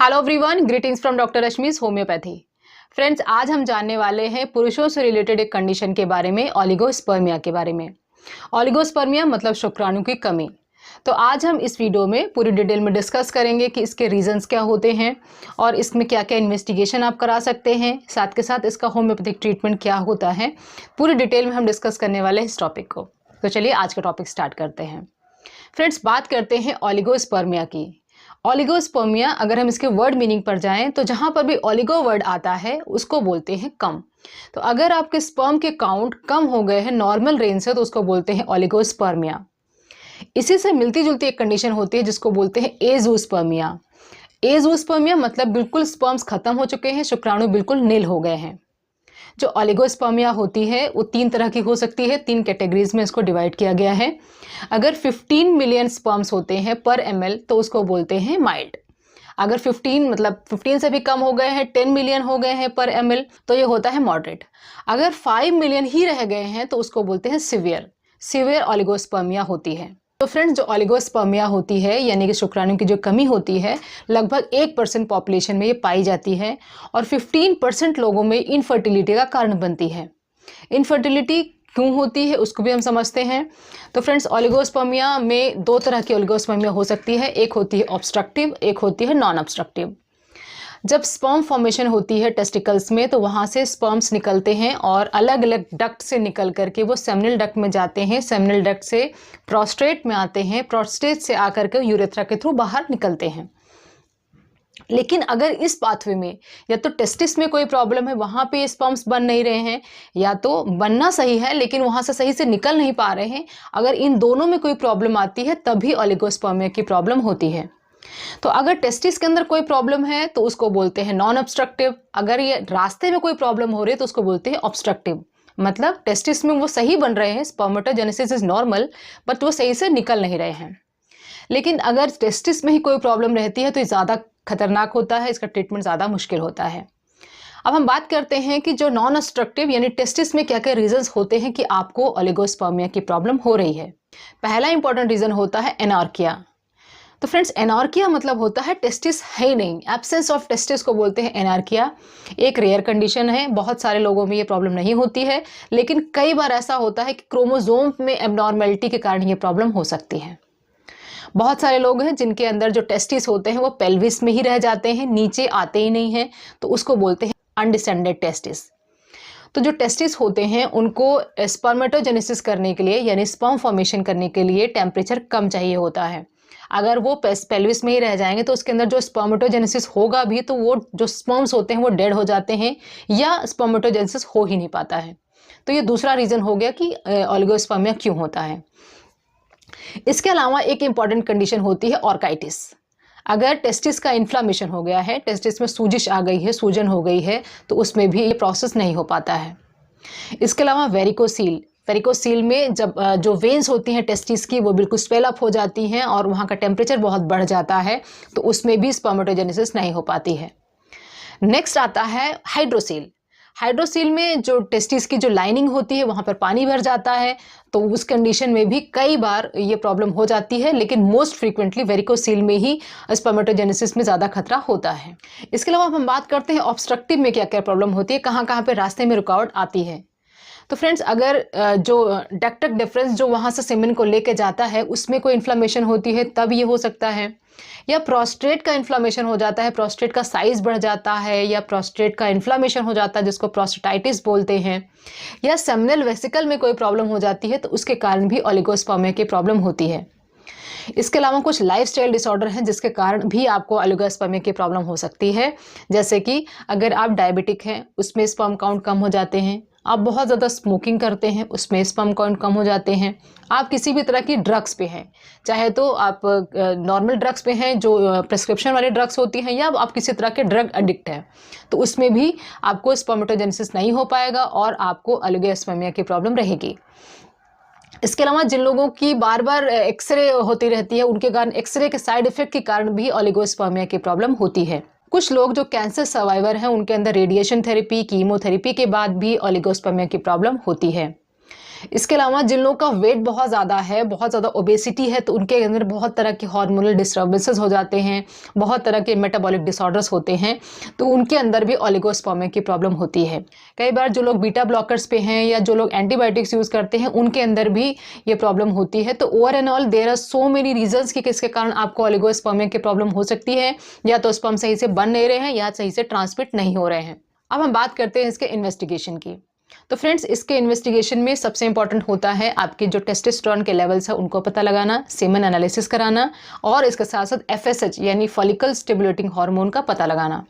Hello everyone, greetings from doctor Rashmi's homeopathy. Friends, आज हम जानने वाले हैं पुरुषों से रिलेटेड एक कंडीशन के बारे में, ओलिगोस्पर्मिया के बारे में। ओलिगोस्पर्मिया मतलब शुक्राणु की कमी। तो आज हम इस वीडियो में पूरी डिटेल में डिस्कस करेंगे कि इसके रीजंस क्या होते हैं और इसमें क्या क्या इन्वेस्टिगेशन आप करा सकते हैं, साथ के साथ इसका होम्योपैथिक ट्रीटमेंट क्या होता है। पूरी डिटेल में हम डिस्कस करने वाले हैं इस टॉपिक को। तो चलिए आज का टॉपिक स्टार्ट करते हैं। फ्रेंड्स, बात करते हैं ओलिगोस्पर्मिया की। ओलिगोस्पर्मिया, अगर हम इसके वर्ड मीनिंग पर जाएं तो जहां पर भी ओलिगो वर्ड आता है उसको बोलते हैं कम। तो अगर आपके स्पर्म के काउंट कम हो गए हैं नॉर्मल रेंज से तो उसको बोलते हैं ओलिगोस्पर्मिया। इसी से मिलती जुलती एक कंडीशन होती है जिसको बोलते हैं एज़ूस्पर्मिया। एज़ूस्पर्मिया मतलब बिल्कुल स्पर्म्स खत्म हो चुके हैं, शुक्राणु बिल्कुल निल हो गए हैं। जो ओलिगोस्पर्मिया होती है वो 3 तरह की हो सकती है, 3 कैटेगरीज में इसको डिवाइड किया गया है। अगर 15 मिलियन स्पर्म्स होते हैं पर ml तो उसको बोलते हैं माइल्ड। अगर 15 से भी कम हो गए हैं, 10 मिलियन हो गए हैं पर ml तो ये होता है मॉडरेट। अगर 5 मिलियन ही रह गए हैं तो उसको बोलते हैं सिवियर ओलिगोस्पर्मिया होती है। तो फ्रेंड्स, जो ओलिगोस्पर्मिया होती है यानी कि शुक्राणु की जो कमी होती है, लगभग 1% पॉपुलेशन में ये पाई जाती है और 15% लोगों में इनफर्टिलिटी का कारण बनती है। इनफर्टिलिटी क्यों होती है उसको भी हम समझते हैं। तो फ्रेंड्स, ओलिगोस्पर्मिया में 2 तरह की ओलिगोस्पर्मिया हो सकती है, एक होती है ऑब्स्ट्रक्टिव, एक होती है नॉन ऑब्स्ट्रक्टिव। जब स्पर्म फॉर्मेशन होती है टेस्टिकल्स में तो वहाँ से स्पर्म्स निकलते हैं और अलग अलग डक्ट से निकल करके वो सेमिनल डक्ट में जाते हैं, सेमिनल डक्ट से प्रोस्टेट में आते हैं, प्रोस्टेट से आकर के यूरेथ्रा के थ्रू बाहर निकलते हैं। लेकिन अगर इस पाथवे में या तो टेस्टिस में कोई प्रॉब्लम है, वहाँ पे स्पर्म्स बन नहीं रहे हैं, या तो बनना सही है लेकिन वहाँ से सही से निकल नहीं पा रहे हैं, अगर इन दोनों में कोई प्रॉब्लम आती है तभी ओलिगोस्पर्मिया की प्रॉब्लम होती है। तो अगर टेस्टिस के अंदर कोई प्रॉब्लम है तो उसको बोलते हैं नॉन ऑब्स्ट्रक्टिव। अगर ये रास्ते में कोई प्रॉब्लम हो रही है तो उसको बोलते हैं ऑब्स्ट्रक्टिव। मतलब टेस्टिस में वो सही बन रहे हैं, स्पर्मेटोजेनेसिस इज नॉर्मल, बट वो सही से निकल नहीं रहे हैं। लेकिन अगर टेस्टिस में ही कोई प्रॉब्लम रहती है तो ये ज़्यादा खतरनाक होता है, इसका ट्रीटमेंट ज़्यादा मुश्किल होता है। अब हम बात करते हैं कि जो नॉन ऑब्स्ट्रक्टिव यानी टेस्टिस में क्या क्या रीजंस होते हैं कि आपको ओलिगोस्पर्मिया की प्रॉब्लम हो रही है। पहला इंपॉर्टेंट रीजन होता है एनॉर्किया। तो फ्रेंड्स, एनॉर्किया मतलब होता है टेस्टिस है ही नहीं, एब्सेंस ऑफ टेस्टिस को बोलते हैं एनॉर्किया। एक रेयर कंडीशन है, बहुत सारे लोगों में ये प्रॉब्लम नहीं होती है, लेकिन कई बार ऐसा होता है कि क्रोमोसोम में एबनॉर्मेलिटी के कारण ये प्रॉब्लम हो सकती है। बहुत सारे लोग हैं जिनके अंदर जो टेस्टिस होते हैं वो पेल्विस में ही रह जाते हैं, नीचे आते ही नहीं हैं, तो उसको बोलते हैं अनडिसेंडेड टेस्टिस। तो जो टेस्टिस होते हैं उनको स्पर्मेटोजेनेसिस करने के लिए यानी स्पर्म फॉर्मेशन करने के लिए टेम्परेचर कम चाहिए होता है। अगर वो पेल्विस में ही रह जाएंगे तो उसके अंदर जो स्पर्मेटोजेनेसिस होगा भी तो वो जो स्पर्म्स होते हैं वो डेड हो जाते हैं या स्पर्मेटोजेनेसिस हो ही नहीं पाता है। तो ये दूसरा रीज़न हो गया कि ओलिगोस्पर्मिया क्यों होता है। इसके अलावा एक इम्पॉर्टेंट कंडीशन होती है ऑर्काइटिस। अगर टेस्टिस का इन्फ्लामेशन हो गया है, टेस्टिस में सूजिश आ गई है, सूजन हो गई है, तो उसमें भी ये प्रोसेस नहीं हो पाता है। इसके अलावा वेरिकोसील में जब जो वेन्स होती हैं टेस्टिस की वो बिल्कुल स्वेल अप हो जाती हैं और वहाँ का टेम्परेचर बहुत बढ़ जाता है, तो उसमें भी स्पर्मेटोजेनेसिस नहीं हो पाती है। नेक्स्ट आता है हाइड्रोसील में जो टेस्टिस की जो लाइनिंग होती है वहाँ पर पानी भर जाता है, तो उस कंडीशन में भी कई बार ये प्रॉब्लम हो जाती है, लेकिन मोस्ट फ्रीक्वेंटली वेरिकोसील में ही स्पर्मेटोजेनेसिस में ज़्यादा खतरा होता है। इसके अलावा हम बात करते हैं ऑब्स्ट्रक्टिव में क्या क्या प्रॉब्लम होती है, कहाँ कहाँ पर रास्ते में रुकावट आती है। तो फ्रेंड्स, अगर जो डक्टक डिफरेंस जो वहाँ से सेमेन को लेके जाता है उसमें कोई इन्फ्लामेशन होती है तब ये हो सकता है, या प्रोस्टेट का इन्फ्लामेशन हो जाता है, प्रोस्टेट का साइज बढ़ जाता है, या प्रोस्टेट का इन्फ्लामेशन हो जाता है जिसको प्रोस्टेटाइटिस बोलते हैं, या सेमिनल वेसिकल में कोई प्रॉब्लम हो जाती है तो उसके कारण भी ओलिगोस्पर्मिया की प्रॉब्लम होती है। इसके अलावा कुछ लाइफस्टाइल डिसऑर्डर हैं जिसके कारण भी आपको ओलिगोस्पर्मिया की प्रॉब्लम हो सकती है। जैसे कि अगर आप डायबिटिक हैं उसमें स्पर्म काउंट कम हो जाते हैं, आप बहुत ज़्यादा स्मोकिंग करते हैं उसमें स्पर्म काउंट कम हो जाते हैं, आप किसी भी तरह की ड्रग्स पे हैं, चाहे तो आप नॉर्मल ड्रग्स पे हैं जो प्रिस्क्रिप्शन वाले ड्रग्स होती हैं, या आप किसी तरह के ड्रग एडिक्ट हैं, तो उसमें भी आपको स्पर्मेटोजेनेसिस नहीं हो पाएगा और आपको ओलिगोस्पर्मिया की प्रॉब्लम रहेगी। इसके अलावा जिन लोगों की बार बार एक्सरे होती रहती है उनके कारण एक्सरे के साइड इफेक्ट के कारण भी ओलिगोस्पर्मिया की प्रॉब्लम होती है। कुछ लोग जो कैंसर सर्वाइवर हैं उनके अंदर रेडिएशन थेरेपी, कीमोथेरेपी के बाद भी ओलिगोस्पर्मिया की प्रॉब्लम होती है। इसके अलावा जिन लोगों का वेट बहुत ज़्यादा है, बहुत ज़्यादा ओबेसिटी है, तो उनके अंदर बहुत तरह के हार्मोनल डिस्टर्बेंसेस हो जाते हैं, बहुत तरह के मेटाबॉलिक डिसऑर्डर्स होते हैं, तो उनके अंदर भी ओलिगोस्पर्मिया की प्रॉब्लम होती है। कई बार जो लोग बीटा ब्लॉकर्स पे हैं या जो लोग एंटीबायोटिक्स यूज़ करते हैं, उनके अंदर भी ये प्रॉब्लम होती है। तो over and all there are so many reasons कि किसके कारण आपको ओलिगोस्पर्मिया की प्रॉब्लम हो सकती है। या तो स्पर्म सही से बन नहीं रहे हैं या सही से ट्रांसमिट नहीं हो रहे हैं। अब हम बात करते हैं इसके इन्वेस्टिगेशन की। तो फ्रेंड्स, इसके इन्वेस्टिगेशन में सबसे इंपॉर्टेंट होता है आपके जो टेस्टोस्टेरोन के लेवल्स है उनको पता लगाना, सेमन एनालिसिस कराना और इसके साथ साथ एफएसएच यानी फॉलिकल स्टिमुलेटिंग हार्मोन का पता लगाना।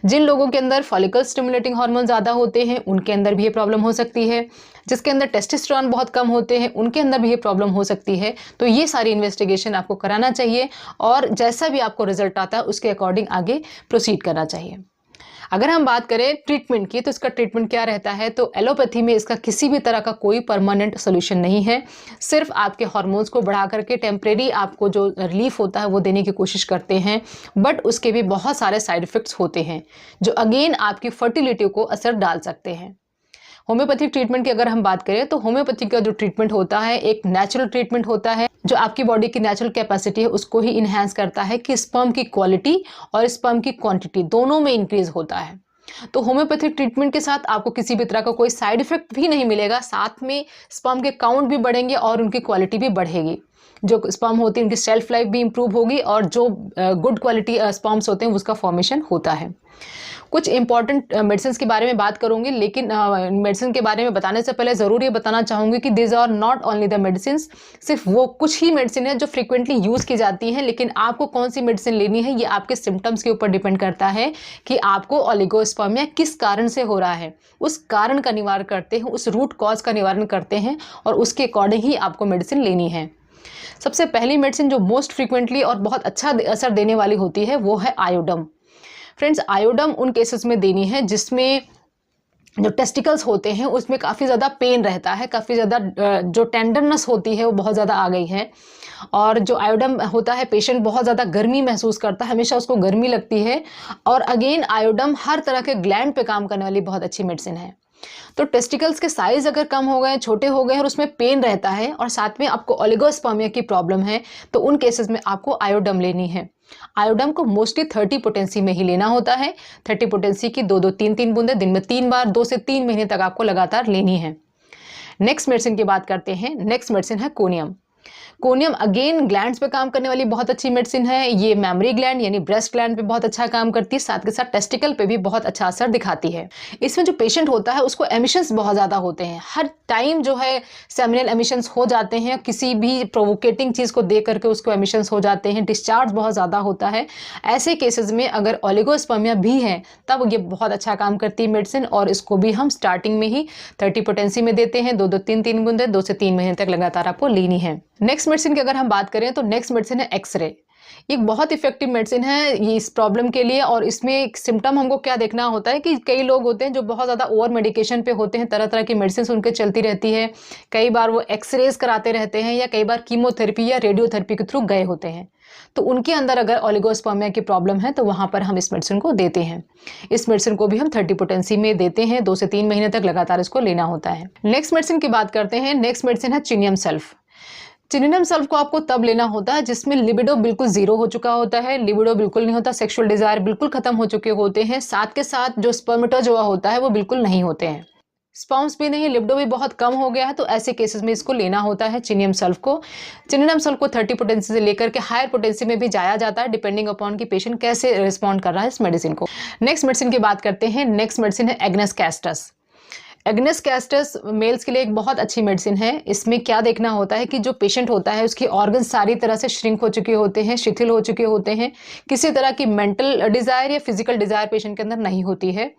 जिन लोगों के अंदर फॉलिकल स्टिमुलेटिंग हार्मोन ज़्यादा होते हैं उनके अंदर भी ये प्रॉब्लम हो सकती है। जिसके अंदर टेस्टोस्टेरोन बहुत कम होते हैं उनके अंदर भी ये प्रॉब्लम हो सकती है। तो ये सारी इन्वेस्टिगेशन आपको कराना चाहिए और जैसा भी आपको रिजल्ट आता है उसके अकॉर्डिंग आगे प्रोसीड करना चाहिए। अगर हम बात करें ट्रीटमेंट की, तो इसका ट्रीटमेंट क्या रहता है? तो एलोपैथी में इसका किसी भी तरह का कोई परमानेंट सोल्यूशन नहीं है। सिर्फ आपके हार्मोन्स को बढ़ा करके टेम्परेरी आपको जो रिलीफ होता है वो देने की कोशिश करते हैं, बट उसके भी बहुत सारे साइड इफेक्ट्स होते हैं जो अगेन आपकी फर्टिलिटी को असर डाल सकते हैं। होम्योपैथिक ट्रीटमेंट की अगर हम बात करें तो होम्योपैथी का जो ट्रीटमेंट होता है एक नेचुरल ट्रीटमेंट होता है जो आपकी बॉडी की नेचुरल कैपेसिटी है उसको ही इन्हेंस करता है कि स्पर्म की क्वालिटी और स्पर्म की क्वांटिटी दोनों में इंक्रीज होता है। तो होम्योपैथिक ट्रीटमेंट के साथ आपको किसी भी तरह का कोई साइड इफेक्ट भी नहीं मिलेगा, साथ में स्पर्म के काउंट भी बढ़ेंगे और उनकी क्वालिटी भी बढ़ेगी। जो स्पर्म होती है उनकी शेल्फ लाइफ भी इंप्रूव होगी और जो गुड क्वालिटी स्पर्म्स होते हैं उसका फॉर्मेशन होता है। कुछ इंपॉर्टेंट मेडिसिन के बारे में बात करूंगी, लेकिन मेडिसिन के बारे में बताने से पहले ज़रूर ये बताना चाहूँगी कि this are not only the medicine. सिर्फ वो कुछ ही मेडिसिन है जो फ्रीक्वेंटली यूज़ की जाती हैं, लेकिन आपको कौन सी मेडिसिन लेनी है ये आपके सिम्टम्स के ऊपर डिपेंड करता है कि आपको ओलिगोस्पर्मिया किस कारण से हो रहा है। उस कारण का निवारण करते हैं, उस रूट कॉज का निवारण करते हैं और उसके अकॉर्डिंग ही आपको मेडिसिन लेनी है। सबसे पहली मेडिसिन जो मोस्ट फ्रीक्वेंटली और बहुत अच्छा असर देने वाली होती है वो है आयोडम। फ्रेंड्स, आयोडम उन केसेस में देनी है जिसमें जो टेस्टिकल्स होते हैं उसमें काफ़ी ज़्यादा पेन रहता है, काफ़ी ज़्यादा जो टेंडरनेस होती है वो बहुत ज़्यादा आ गई है। और जो आयोडम होता है पेशेंट बहुत ज़्यादा गर्मी महसूस करता है, हमेशा उसको गर्मी लगती है। और अगेन आयोडम हर तरह के ग्लैंड पे काम करने वाली बहुत अच्छी मेडिसिन है। तो टेस्टिकल्स के साइज अगर कम हो गए, छोटे हो गए और उसमें पेन रहता है और साथ में आपको ओलिगोस्पर्मिया की प्रॉब्लम है तो उन केसेस में आपको आयोडम लेनी है। आयोडम को मोस्टली 30 पोटेंसी में ही लेना होता है। 30 पोटेंसी की 2-2, 3-3 बूंदे दिन में 3 बार 2 से 3 महीने तक आपको लगातार लेनी है। नेक्स्ट मेडिसिन की बात करते हैं। नेक्स्ट मेडिसिन है कोनियम। कोनियम अगेन ग्लैंड्स पे काम करने वाली बहुत अच्छी मेडिसिन है। ये मेमोरी ग्लैंड यानी ब्रेस्ट ग्लैंड पे बहुत अच्छा काम करती है, साथ के साथ टेस्टिकल पे भी बहुत अच्छा असर दिखाती है। इसमें जो पेशेंट होता है उसको एमिशंस बहुत ज़्यादा होते हैं, हर टाइम जो है सेमिनल एमिशंस हो जाते हैं, किसी भी प्रोवोकेटिंग चीज़ को देख करके उसको एमिशंस हो जाते हैं, डिस्चार्ज बहुत ज़्यादा होता है। ऐसे केसेस में अगर ओलिगोस्पर्मिया भी है तब ये बहुत अच्छा काम करती है मेडिसिन और इसको भी हम स्टार्टिंग में ही 30 पोटेंसी में देते हैं। 2-2, 3-3 बूंदे 2 से 3 महीने तक लगातार आपको लेनी है। नेक्स्ट मेडिसिन की अगर हम बात करें तो नेक्स्ट मेडिसिन है एक्सरे। ये एक बहुत इफेक्टिव मेडिसिन है ये इस प्रॉब्लम के लिए। और इसमें एक सिम्टम हमको क्या देखना होता है कि कई लोग होते हैं जो बहुत ज़्यादा ओवर मेडिकेशन पे होते हैं, तरह तरह की मेडिसिन उनके चलती रहती है। कई बार वो एक्सरेज कराते रहते हैं या कई बार कीमोथेरेपी या रेडियोथेरेपी के थ्रू गए होते हैं। तो उनके अंदर अगर ओलिगोस्पर्मिया की प्रॉब्लम है तो वहाँ पर हम इस मेडिसिन को देते हैं। इस मेडिसिन को भी हम 30 पोटेंसी में देते हैं। 2 से 3 महीने तक लगातार इसको लेना होता है। नेक्स्ट मेडिसिन की बात करते हैं। नेक्स्ट मेडिसिन है चिनियम सल्फ। चिनियम सल्फ को आपको तब लेना होता है जिसमें लिबिडो बिल्कुल जीरो हो चुका होता है, लिबिडो बिल्कुल नहीं होता, सेक्सुअल डिजायर बिल्कुल खत्म हो चुके होते हैं, साथ के साथ जो स्पर्मेटोजोआ होता है वो बिल्कुल नहीं होते हैं, स्पर्म्स भी नहीं, लिबिडो भी बहुत कम हो गया है। तो ऐसे केसेस में इसको लेना होता है चिनियम सल्फ को। चिनियम सल्फ को 30 पोटेंसी से लेकर के हायर पोटेंसी में भी जाया जाता है डिपेंडिंग अपॉन कि पेशेंट कैसे रिस्पॉन्ड कर रहा है इस मेडिसिन को। नेक्स्ट मेडिसिन की बात करते हैं। नेक्स्ट मेडिसिन है agnus castus. Agnus castus males के लिए एक बहुत अच्छी मेडिसिन है। इसमें क्या देखना होता है कि जो पेशेंट होता है उसके ऑर्गन सारी तरह से श्रिंक हो चुके होते हैं, शिथिल हो चुके होते हैं, किसी तरह की मेंटल डिजायर या फिजिकल डिजायर पेशेंट के अंदर नहीं होती है।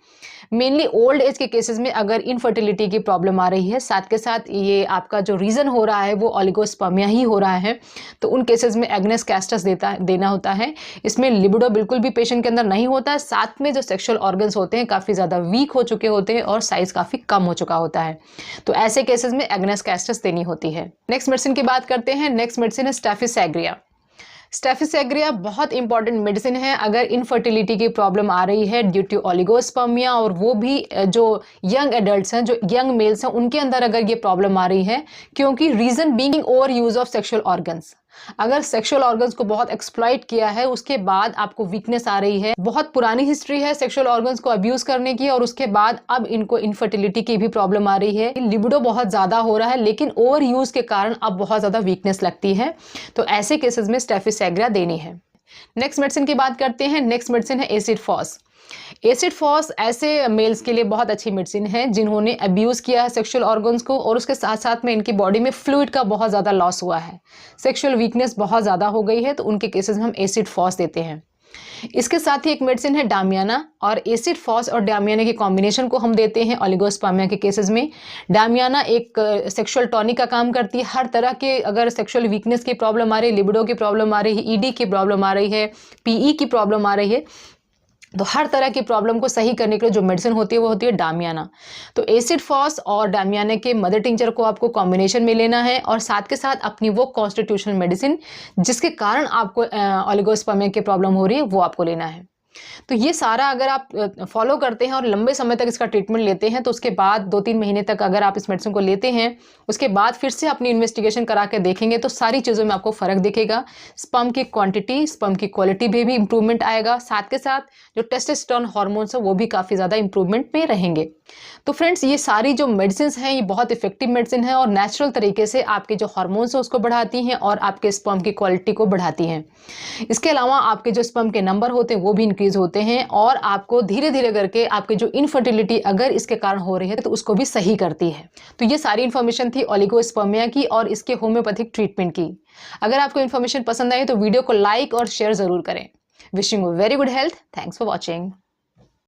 मेनली ओल्ड एज के केसेस में अगर इनफर्टिलिटी की प्रॉब्लम आ रही है, साथ के साथ ये आपका जो रीज़न हो रहा है वो ओलिगोस्पर्मिया ही हो रहा है, तो उन केसेस में एग्नेस कैस्टस देना होता है। इसमें लिबिडो बिल्कुल भी पेशेंट के अंदर नहीं होता है, साथ में जो सेक्सुअल ऑर्गन्स होते हैं काफ़ी ज़्यादा वीक हो चुके होते हैं और साइज़ काफ़ी कम हो चुका होता है। तो ऐसे केसेस में एग्नेस कैस्टस देनी होती है। नेक्स्ट मेडिसिन की बात करते हैं। नेक्स्ट मेडिसिन है स्टेफिस एग्रिया। स्टेफिसेग्रिया बहुत इंपॉर्टेंट मेडिसिन है अगर इनफर्टिलिटी की प्रॉब्लम आ रही है ड्यू टू ओलिगोस्पर्मिया, और वो भी जो यंग एडल्ट्स हैं, जो यंग मेल्स हैं, उनके अंदर अगर ये प्रॉब्लम आ रही है, क्योंकि reason being over use of sexual organs. अगर सेक्सुअल ऑर्गन्स को बहुत एक्सप्लॉइट किया है, उसके बाद आपको वीकनेस आ रही है, बहुत पुरानी हिस्ट्री है सेक्सुअल ऑर्गन्स को अब्यूज करने की, और उसके बाद अब इनको इनफर्टिलिटी की भी प्रॉब्लम आ रही है, लिबिडो बहुत ज्यादा हो रहा है, लेकिन ओवर यूज के कारण अब बहुत ज्यादा वीकनेस लगती है, तो ऐसे केसेस में स्टेफिसेग्रिया देनी है। नेक्स्ट मेडिसिन की बात करते हैं। नेक्स्ट मेडिसिन है एसिड फॉस। एसिड फॉस ऐसे मेल्स के लिए बहुत अच्छी मेडिसिन है जिन्होंने अब्यूज किया है सेक्सुअल ऑर्गन्स को, और उसके साथ साथ में इनकी बॉडी में फ्लूइड का बहुत ज़्यादा लॉस हुआ है, सेक्सुअल वीकनेस बहुत ज़्यादा हो गई है, तो उनके केसेस में हम एसिड फॉस देते हैं। इसके साथ ही एक मेडिसिन है डामियाना, और एसिड फॉस और डामियाना के कॉम्बिनेशन को हम देते हैं ओलिगोस्पर्मिया के केसेस में। डामियाना एक सेक्सुअल टॉनिक का काम करती है, हर तरह के अगर सेक्सुअल वीकनेस की प्रॉब्लम आ रही है, लिबिडो की प्रॉब्लम आ रही है, ईडी की प्रॉब्लम आ रही है, पीई की प्रॉब्लम आ रही है, तो हर तरह की प्रॉब्लम को सही करने के लिए जो मेडिसिन होती है वो होती है डामियाना। तो एसिड फॉस और डामियाना के मदर टिंचर को आपको कॉम्बिनेशन में लेना है, और साथ के साथ अपनी वो कॉन्स्टिट्यूशनल मेडिसिन जिसके कारण आपको ओलिगोस्पर्मिया की प्रॉब्लम हो रही है वो आपको लेना है। तो ये सारा अगर आप फॉलो करते हैं और लंबे समय तक इसका ट्रीटमेंट लेते हैं, तो उसके बाद 2-3 महीने तक अगर आप इस मेडिसिन को लेते हैं, उसके बाद फिर से अपनी इन्वेस्टिगेशन करा के देखेंगे तो सारी चीज़ों में आपको फ़र्क दिखेगा। स्पर्म की क्वांटिटी, स्पर्म की क्वालिटी में भी इंप्रूवमेंट आएगा, साथ के साथ जो टेस्टोस्टेरोन हार्मोन्स है वो भी काफ़ी ज़्यादा इंप्रूवमेंट में रहेंगे। तो फ्रेंड्स, ये सारी जो मेडिसिन हैं ये बहुत इफेक्टिव मेडिसिन है, और नेचुरल तरीके से आपके जो हार्मोन्स है उसको बढ़ाती हैं और आपके स्पर्म की क्वालिटी को बढ़ाती हैं। इसके अलावा आपके जो स्पर्म के नंबर होते हैं वो भी इंक्रीज होते हैं, और आपको धीरे धीरे करके आपके जो इनफर्टिलिटी अगर इसके कारण हो रही है तो उसको भी सही करती है। तो ये सारी इन्फॉर्मेशन थी ओलिगोस्पर्मिया की और इसके होम्योपैथिक ट्रीटमेंट की। अगर आपको इन्फॉर्मेशन पसंद आई तो वीडियो को लाइक और शेयर जरूर करें। Wishing you very good health. Thanks for watching.